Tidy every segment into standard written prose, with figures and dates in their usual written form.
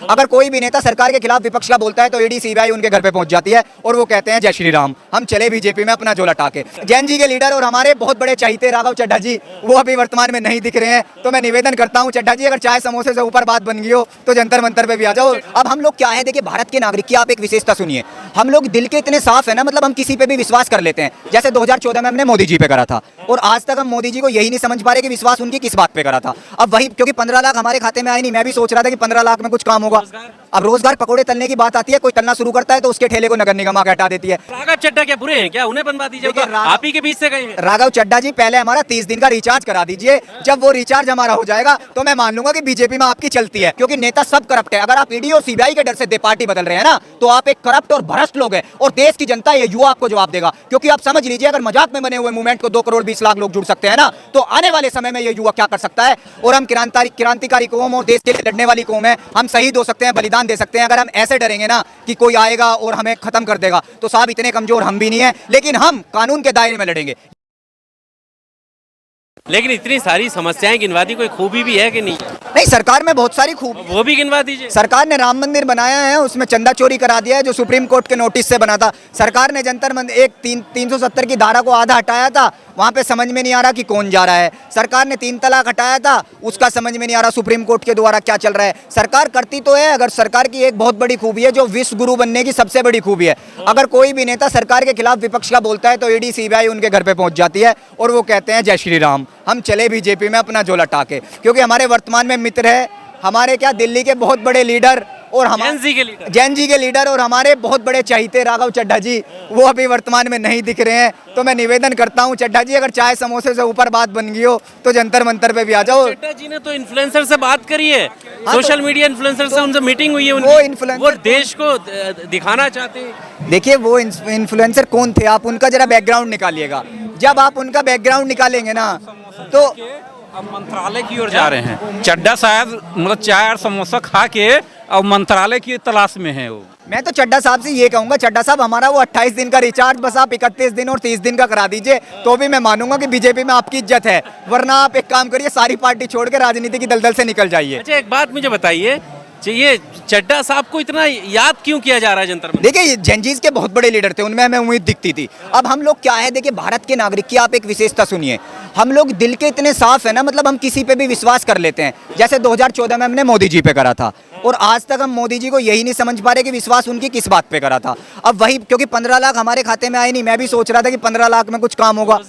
अगर कोई भी नेता सरकार के खिलाफ विपक्ष का बोलता है तो ईडी सीबीआई उनके घर पे पहुंच जाती है और वो कहते हैं जय श्री राम, हम चले बीजेपी में अपना झोला टाके। जैन जी के लीडर और हमारे बहुत बड़े चहीते राघव चड्ढा जी, वो अभी वर्तमान में नहीं दिख रहे हैं, तो मैं निवेदन करता हूं चड्ढा जी, अगर चाय समोसे से ऊपर बात बन गई हो तो जंतर मंतर पे भी आ जाओ। अब हम लोग क्या है, देखिए भारत के नागरिक की आप एक विशेषता सुनिए, हम लोग दिल के इतने साफ है ना, मतलब हम किसी पे भी विश्वास कर लेते हैं। जैसे 2014 में हमने मोदी जी पे करा था और आज तक हम मोदी जी को यही नहीं समझ पा रहे कि विश्वास उनकी किस बात पे करा था। अब वही, क्योंकि 15 लाख हमारे खाते में आए नहीं, मैं भी सोच रहा था कि 15 लाख में कुछ काम होगा। अब रोजगार पकौड़े तलने की बात आती है, कोई तलना शुरू करता है तो उसके ठेले को नगर निगम आके हटा देती है। राघव चड्ढा क्या बुरे हैं क्या, उन्हें बनवा दीजिए, आप ही के बीच से गए हैं। राघव चड्ढा जी, पहले हमारा 30 दिन का रिचार्ज करा दीजिए, जब वो रिचार्ज हमारा हो जाएगा तो मैं मान लूंगा कि बीजेपी में आपकी चलती है, क्योंकि नेता सब करप्ट है। अगर आप ईडी और सीबीआई के डर से पार्टी बदल रहे हैं ना, तो आप एक करप्ट और भ्रष्ट लोग हैं और देश की जनता, ये युवा आपको जवाब देगा। क्योंकि आप समझ लीजिए, अगर मजाक में बने हुए मूवमेंट को 2 करोड़ 20 लाख लोग जुड़ सकते हैं ना, तो आने वाले समय में ये युवा क्या कर सकता है। और हम क्रांतिकारी कौम और देश के लिए लड़ने वाली कौम है, हम शहीद हो सकते हैं, बलिदान दे सकते हैं। अगर हम ऐसे डरेंगे ना कि कोई आएगा और हमें खत्म कर देगा, तो साहब इतने कमजोर हम भी नहीं है, लेकिन हम कानून के दायरे में लड़ेंगे। लेकिन इतनी सारी समस्याएं गिनवा दी, कोई खूबी भी है कि नहीं? नहीं, सरकार में बहुत सारी खूब, वो भी गिनवा दीजिए। सरकार ने राम मंदिर बनाया है, उसमें चंदा चोरी करा दिया है, जो सुप्रीम कोर्ट के नोटिस से बना था। सरकार ने जंतर मंदिर एक 370 की धारा को आधा हटाया था, वहां पे समझ में नहीं आ रहा कि कौन जा रहा है। सरकार ने 3 तलाक हटाया था, उसका समझ में नहीं आ रहा सुप्रीम कोर्ट के द्वारा क्या चल रहा है। सरकार करती तो है, अगर सरकार की एक बहुत बड़ी खूबी है, जो विश्व गुरु बनने की सबसे बड़ी खूबी है, अगर कोई भी नेता सरकार के खिलाफ विपक्ष का बोलता है तो ईडी सीबीआई उनके घर पे पहुंच जाती है और वो कहते हैं जय श्री राम, हम चले बीजेपी में अपना झोला टाके। क्योंकि हमारे वर्तमान में मित्र है, हमारे क्या दिल्ली के बहुत बड़े लीडर और जैन जी के लीडर और हमारे बहुत बड़े चहीते राघव चड्ढा जी, वो अभी वर्तमान में नहीं दिख रहे हैं, तो मैं निवेदन करता हूं चड्ढा जी, अगर चाय समोसे से ऊपर बात बन गई हो तो जंतर मंतर पे भी आ जाओ। चड्ढा जी ने तो इन्फ्लुएंसर से बात करी है, सोशल मीडिया इन्फ्लुएंसर से उनसे मीटिंग हुई है उनकी, वो देश को दिखाना चाहते हैं। देखिए वो इन्फ्लुएंसर कौन थे, आप उनका जरा बैकग्राउंड निकालिएगा। जब आप उनका बैकग्राउंड निकालेंगे ना, तो अब मंत्रालय की ओर जा रहे हैं। चड्ढा शायद मतलब चाय और समोसा खा के अब मंत्रालय की तलाश में है वो। मैं तो चड्ढा साहब से ये कहूंगा, चड्ढा साहब हमारा वो 28 दिन का रिचार्ज बस आप 31 दिन और 30 दिन का करा दीजिए, तो भी मैं मानूंगा कि बीजेपी में आपकी इज्जत है। वरना आप एक काम करिए, सारी पार्टी छोड़ के राजनीति की दलदल से निकल जाइए। अच्छा, एक बात मुझे बताइए, ये चड्ढा साहब को इतना याद क्यों किया जा रहा है जंतर मंतर? देखिए जैनजीज के बहुत बड़े लीडर थे, उनमें हमें उम्मीद दिखती थी। अब हम लोग क्या है, देखिए भारत के नागरिक की आप एक विशेषता सुनिए, हम लोग दिल के इतने साफ है ना, मतलब हम किसी पे भी विश्वास कर लेते हैं। जैसे 2014 में हमने मोदी जी पे करा था और आज तक हम मोदी जी को यही नहीं समझ पा रहे कि विश्वास उनकी किस बात पे करा था। अब वही, क्योंकि 15 लाख हमारे खाते में आए नहीं, मैं भी सोच रहा था कि 15 लाख में कुछ काम होगा।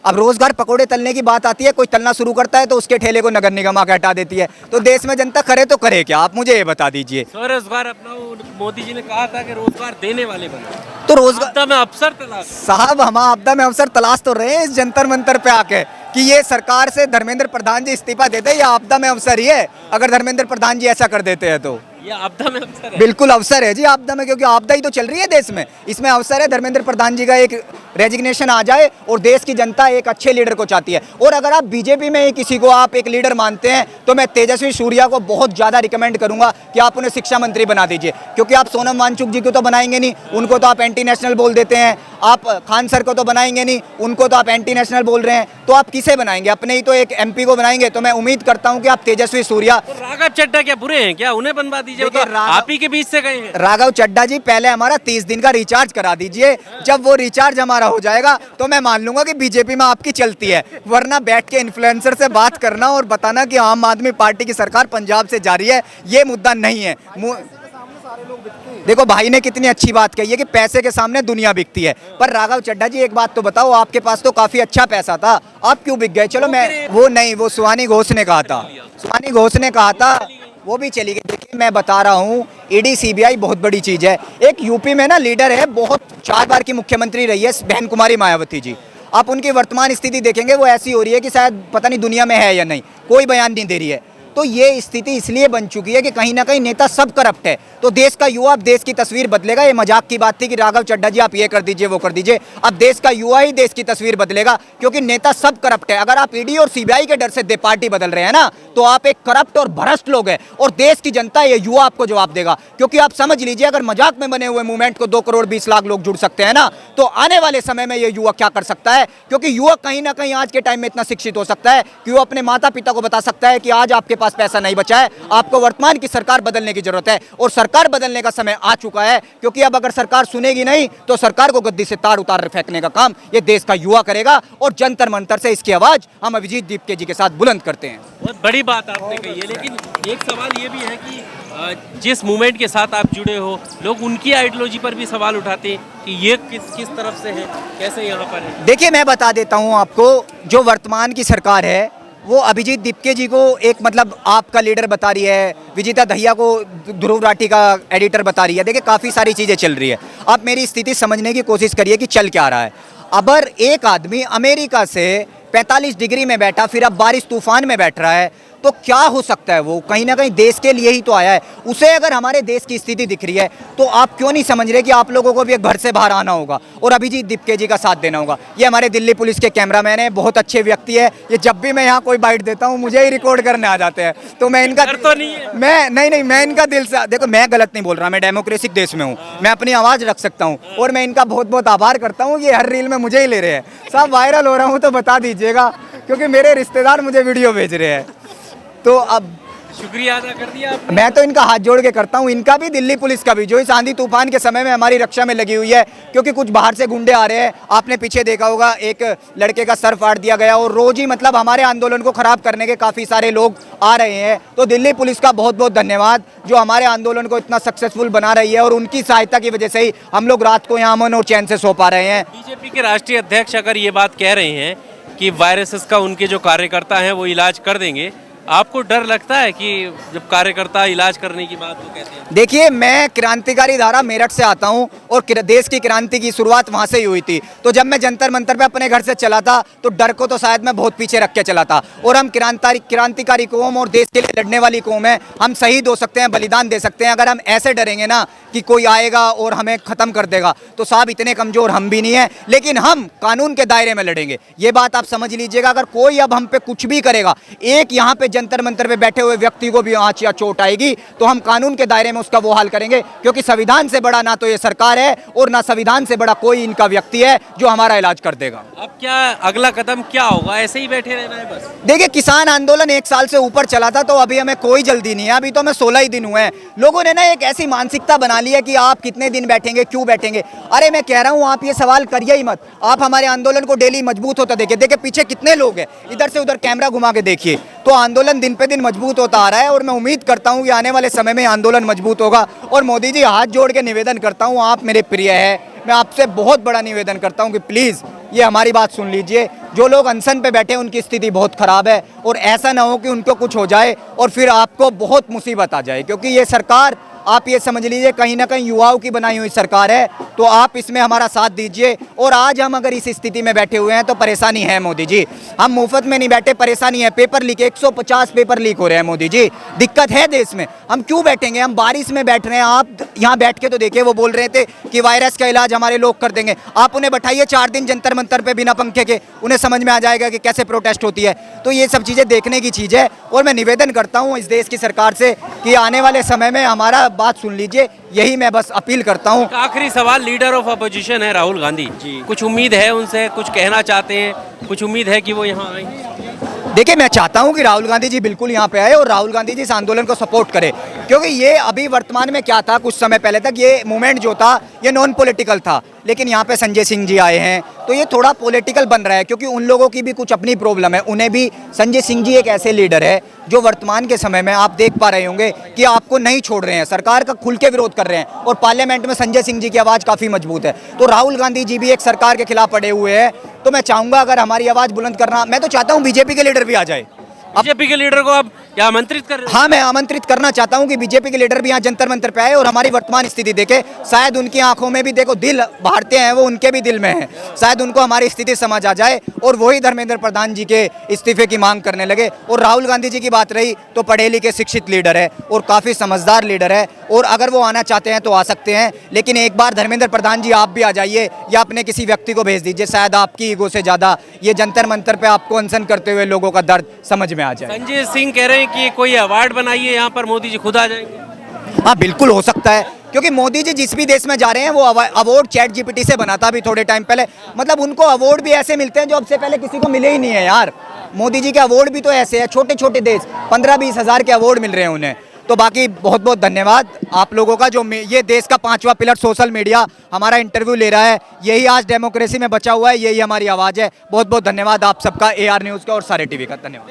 अब रोजगार पकौड़े तलने की बात आती है, कोई तलना शुरू करता है तो उसके ठेले को नगर निगम आके हटा देती है। तो देश में जनता करे तो करे क्या, आप मुझे ये बता दीजिए। स्वरोजगार अपनाओ, मोदी जी ने कहा था कि रोजगार देने वाले बनो, तो रोजगार आपदा में अवसर तलाश। साहब हम आपदा में अवसर तलाश तो रहे हैं इस जंतर मंतर पे आके, कि ये सरकार से धर्मेंद्र प्रधान जी इस्तीफा देते हैं, या आपदा में अवसर ही है। अगर धर्मेंद्र प्रधान जी ऐसा कर देते हैं तो ये आपदा में अवसर है। बिल्कुल अवसर है जी आपदा में, क्योंकि आपदा ही तो चल रही है देश में, इसमें अवसर है। धर्मेंद्र प्रधान जी का एक रेजिग्नेशन आ जाए और देश की जनता एक अच्छे लीडर को चाहती है। और अगर आप बीजेपी में ही किसी को आप एक लीडर मानते हैं तो मैं तेजस्वी सूर्या को बहुत ज़्यादा रिकमेंड करूंगा कि आप उन्हें शिक्षा मंत्री बना दीजिए। क्योंकि आप सोनम वांगचुक जी को तो बनाएंगे नहीं, उनको तो आप एंटी नेशनल बोल देते हैं। आप खान सर को तो बनाएंगे नहीं, उनको तो आप एंटी नेशनल बोल रहे हैं, तो आप किसे बनाएंगे? अपने ही तो एक MP को बनाएंगे। तो मैं उम्मीद करता हूँ कि आप तेजस्वी सूर्या। राघव चड्ढा क्या बुरे हैं क्या, उन्हें बनवा दीजिए, आप ही के बीच से गए हैं। राघव चड्ढा जी, पहले हमारा 30 दिन का रिचार्ज करा दीजिए, जब वो रिचार्ज हमारा हो जाएगा तो मैं मान लूंगा कि बीजेपी में आपकी चलती है। वरना बैठ के इन्फ्लुएंसर से बात करना और बताना कि आम आदमी पार्टी की सरकार पंजाब से जारी है, ये मुद्दा नहीं है। देखो भाई ने कितनी अच्छी बात कही है कि पैसे के सामने दुनिया बिकती है। पर राघव चड्ढा जी एक बात तो बताओ, आपके पास तो काफी अच्छा पैसा था, आप क्यों बिक गए? चलो मैं वो नहीं, वो सुहानी घोष ने कहा था, सुहानी घोष ने कहा था, वो भी चली गई। देखिए मैं बता रहा हूँ, ईडी सीबीआई बहुत बड़ी चीज है। एक यूपी में ना लीडर है, बहुत 4 बार की मुख्यमंत्री रही है, बहन कुमारी मायावती जी। आप उनकी वर्तमान स्थिति देखेंगे, वो ऐसी हो रही है कि शायद पता नहीं दुनिया में है या नहीं, कोई बयान नहीं दे रही है। तो ये स्थिति इसलिए बन चुकी है कि कहीं ना कहीं नेता सब करप्ट है। तो देश का युवा, अब देश की तस्वीर बदलेगा। ये मजाक की बात थी कि राघव चड्ढा जी आप ये कर दीजिए वो कर दीजिए, अब देश का युवा ही देश की तस्वीर बदलेगा, क्योंकि नेता सब करप्ट है। अगर आप ईडी और सीबीआई के डर से पार्टी बदल रहे हैं ना, तो आप एक करप्ट और भ्रष्ट लोग हैं और देश की जनता, ये युवा आपको जवाब देगा। क्योंकि आप समझ लीजिए, अगर मजाक में बने हुए मूवमेंट को 2 करोड़ 20 लाख लोग जुड़ सकते हैं ना, तो आने वाले समय में ये युवा क्या कर सकता है। क्योंकि युवा कहीं ना कहीं आज के टाइम में इतना शिक्षित हो सकता है कि वो अपने माता पिता को बता सकता है कि आज आपके पास पैसा नहीं बचा है। आपको वर्तमान की सरकार बदलने की जरूरत है और सरकार बदलने का समय आ चुका है, क्योंकि अब अगर सरकार सुनेगी नहीं तो सरकार को गद्दी से तार उतार फेंकने का काम ये देश का युवा करेगा और जंतर मंतर से इसकी आवाज हम अभिजीत दीपके जी के साथ बुलंद करते हैं। बहुत बड़ी बात आपने कही है, लेकिन एक सवाल ये भी है कि जिस मूवमेंट के साथ आप जुड़े हो, लोग उनकी आइडियोलॉजी पर भी सवाल उठाते हैं कि ये किस तरफ से है, कैसे यहाँ पर है। देखिए, मैं बता देता हूँ आपको, जो वर्तमान की सरकार है वो अभिजीत दीपके जी को एक मतलब आपका लीडर बता रही है, विजिता दहिया को ध्रुव राठी का एडिटर बता रही है। देखिए, काफ़ी सारी चीज़ें चल रही है। आप मेरी स्थिति समझने की कोशिश करिए कि चल क्या रहा है। अगर एक आदमी अमेरिका से 45 डिग्री में बैठा, फिर अब बारिश तूफान में बैठ रहा है, तो क्या हो सकता है? वो कहीं ना कहीं देश के लिए ही तो आया है। उसे अगर हमारे देश की स्थिति दिख रही है तो आप क्यों नहीं समझ रहे कि आप लोगों को भी एक घर से बाहर आना होगा और अभिजीत दीपके जी का साथ देना होगा। ये हमारे दिल्ली पुलिस के कैमरामैन है, बहुत अच्छे व्यक्ति है। ये जब भी मैं यहाँ कोई बाइट देता हूँ मुझे ही रिकॉर्ड करने आ जाते हैं, तो मैं इनका तो नहीं है। मैं इनका दिल से, देखो मैं गलत नहीं बोल रहा, मैं डेमोक्रेटिक देश में हूँ, मैं अपनी आवाज़ रख सकता हूँ और मैं इनका बहुत बहुत आभार करता हूँ। ये हर रील में मुझे ही ले रहे हैं। साहब वायरल हो रहा हूँ तो बता दीजिएगा, क्योंकि मेरे रिश्तेदार मुझे वीडियो भेज रहे हैं। तो अब शुक्रिया अदा कर दिया आपने। मैं तो इनका हाथ जोड़ के करता हूँ, इनका भी, दिल्ली पुलिस का भी, जो इस आंधी तूफान के समय में हमारी रक्षा में लगी हुई है। क्योंकि कुछ बाहर से गुंडे आ रहे हैं, आपने पीछे देखा होगा एक लड़के का सर फाड़ दिया गया और रोज ही मतलब हमारे आंदोलन को खराब करने के काफ़ी सारे लोग आ रहे हैं। तो दिल्ली पुलिस का बहुत बहुत धन्यवाद, जो हमारे आंदोलन को इतना सक्सेसफुल बना रही है और उनकी सहायता की वजह से ही हम लोग रात को यहाँ अमन और चैन से सो पा रहे हैं। बीजेपी के राष्ट्रीय अध्यक्ष अगर ये बात कह रहे हैं कि वायरसेस का उनके जो कार्यकर्ता हैं वो इलाज कर देंगे, आपको डर लगता है कि जब कार्यकर्ता इलाज करने की बात वो कहते हैं? देखिए, मैं क्रांतिकारी धारा मेरठ से आता हूं और देश की क्रांति की शुरुआत वहां से ही हुई थी। तो जब मैं जंतर मंतर पे अपने घर से चला था तो डर को तो शायद मैं बहुत पीछे रख के चला था। और हम क्रांतिकारी कौम और देश के लिए लड़ने वाली कौम है, हम शहीद हो सकते हैं, बलिदान दे सकते हैं। अगर हम ऐसे डरेंगे ना कि कोई आएगा और हमें ख़त्म कर देगा, तो साहब इतने कमज़ोर हम भी नहीं हैं। लेकिन हम कानून के दायरे में लड़ेंगे, ये बात आप समझ लीजिएगा। अगर कोई अब हम पे कुछ भी करेगा, एक यहाँ पे जंतर मंतर पे बैठे हुए व्यक्ति को भी आंच या चोट आएगी, तो हम कानून के दायरे में उसका वो हाल करेंगे। क्योंकि संविधान से बड़ा ना तो ये सरकार है और ना संविधान से बड़ा कोई इनका व्यक्ति है जो हमारा इलाज कर देगा। अब क्या अगला कदम क्या होगा? ऐसे ही बैठे रहना है बस? देखिए, किसान आंदोलन 1 साल से ऊपर चला था, तो अभी हमें कोई जल्दी नहीं है। अभी तो हमें 16 ही दिन हुए हैं। लोगों ने ना एक ऐसी मानसिकता बना ली है कि आप कितने दिन बैठेंगे, क्यों बैठेंगे। अरे मैं कह रहा हूँ, आप ये सवाल करिए ही मत। आप हमारे आंदोलन को डेली मजबूत होता देखिए पीछे कितने लोग हैं, इधर से उधर कैमरा घुमा के देखिए। तो आंदोलन दिन पे दिन मजबूत होता आ रहा है और मैं उम्मीद करता हूँ कि आने वाले समय में आंदोलन मजबूत होगा। और मोदी जी, हाथ जोड़ के निवेदन करता हूँ, आप मेरे प्रिय हैं, मैं आपसे बहुत बड़ा निवेदन करता हूँ कि प्लीज़ ये हमारी बात सुन लीजिए। जो लोग अनशन पे बैठे हैं उनकी स्थिति बहुत ख़राब है और ऐसा ना हो कि उनको कुछ हो जाए और फिर आपको बहुत मुसीबत आ जाए। क्योंकि ये सरकार, आप ये समझ लीजिए, कहीं ना कहीं युवाओं की बनाई हुई सरकार है। तो आप इसमें हमारा साथ दीजिए। और आज हम अगर इस स्थिति में बैठे हुए हैं तो परेशानी है मोदी जी, हम मुफ्त में नहीं बैठे, परेशानी है। पेपर लीक, 150 पेपर लीक हो रहे हैं मोदी जी, दिक्कत है देश में। हम क्यों बैठेंगे? हम बारिश में बैठ रहे हैं। आप यहाँ बैठ के तो देखिए, वो बोल रहे थे कि वायरस का इलाज हमारे लोग कर देंगे। आप उन्हें बैठाइए 4 दिन जंतर मंतर पे बिना पंखे के, उन्हें समझ में आ जाएगा कि कैसे प्रोटेस्ट होती है। तो ये सब चीज़ें देखने की चीज़ है। और मैं निवेदन करता हूँ इस देश की सरकार से कि आने वाले समय में हमारा बात सुन लीजिए, यही मैं बस अपील करता हूँ। आखिरी सवाल, लीडर ऑफ अपोजिशन है राहुल गांधी जी, कुछ उम्मीद है उनसे? कुछ कहना चाहते हैं? कुछ उम्मीद है कि वो यहाँ आएंगे? देखिए, मैं चाहता हूं कि राहुल गांधी जी बिल्कुल यहां पे आए और राहुल गांधी जी इस आंदोलन को सपोर्ट करें। क्योंकि ये अभी वर्तमान में क्या था, कुछ समय पहले तक ये मूवमेंट जो था ये नॉन पॉलिटिकल था, लेकिन यहाँ पे संजय सिंह जी आए हैं तो ये थोड़ा पॉलिटिकल बन रहा है। क्योंकि उन लोगों की भी कुछ अपनी प्रॉब्लम है, उन्हें भी। संजय सिंह जी एक ऐसे लीडर है जो वर्तमान के समय में आप देख पा रहे होंगे कि आपको नहीं छोड़ रहे हैं, सरकार का खुल के विरोध कर रहे हैं। और पार्लियामेंट में संजय सिंह जी की आवाज़ काफ़ी मजबूत है। तो राहुल गांधी जी भी एक सरकार के खिलाफ अड़े हुए हैं। तो मैं चाहूँगा अगर हमारी आवाज़ बुलंद करना, मैं तो चाहता हूँ बीजेपी के लीडर भी आ जाए। बीजेपी के लीडर को आप क्या आमंत्रित कर रहे हैं? हाँ, मैं आमंत्रित करना चाहता हूँ कि बीजेपी के लीडर भी यहाँ जंतर मंतर पे आए और हमारी वर्तमान स्थिति देखे। शायद उनकी आंखों में भी, देखो दिल भारतीय हैं, वो उनके भी दिल में है, शायद उनको हमारी स्थिति समझ आ जाए और वही धर्मेंद्र प्रधान जी के इस्तीफे की मांग करने लगे। और राहुल गांधी जी की बात रही तो पढ़े लिखे शिक्षित लीडर है और काफ़ी समझदार लीडर है और अगर वो आना चाहते हैं तो आ सकते हैं। लेकिन एक बार धर्मेंद्र प्रधान जी आप भी आ जाइए या अपने किसी व्यक्ति को भेज दीजिए, शायद आपकी ईगो से ज़्यादा ये जंतर मंतर पे आपको अनशन करते हुए लोगों का दर्द समझ में आ जाए। संजय सिंह कह रहे हैं कि कोई अवार्ड बनाइए, यहाँ पर मोदी जी खुद आ जाएंगे। हाँ, बिल्कुल हो सकता है, क्योंकि मोदी जी जिस भी देश में जा रहे हैं वो अवार्ड चैट जीपीटी से बना था अभी थोड़े टाइम पहले। मतलब उनको अवार्ड भी ऐसे मिलते हैं जो अब से पहले किसी को मिले ही नहीं है यार। मोदी जी के अवार्ड भी तो ऐसे है, छोटे छोटे देश 15-20 हज़ार के अवार्ड मिल रहे हैं उन्हें। तो बाकी बहुत बहुत धन्यवाद आप लोगों का, जो ये देश का 5वां पिलर सोशल मीडिया हमारा इंटरव्यू ले रहा है। यही आज डेमोक्रेसी में बचा हुआ है, यही हमारी आवाज़ है। बहुत बहुत धन्यवाद आप सबका, AR न्यूज़ का और सारे टीवी का। धन्यवाद।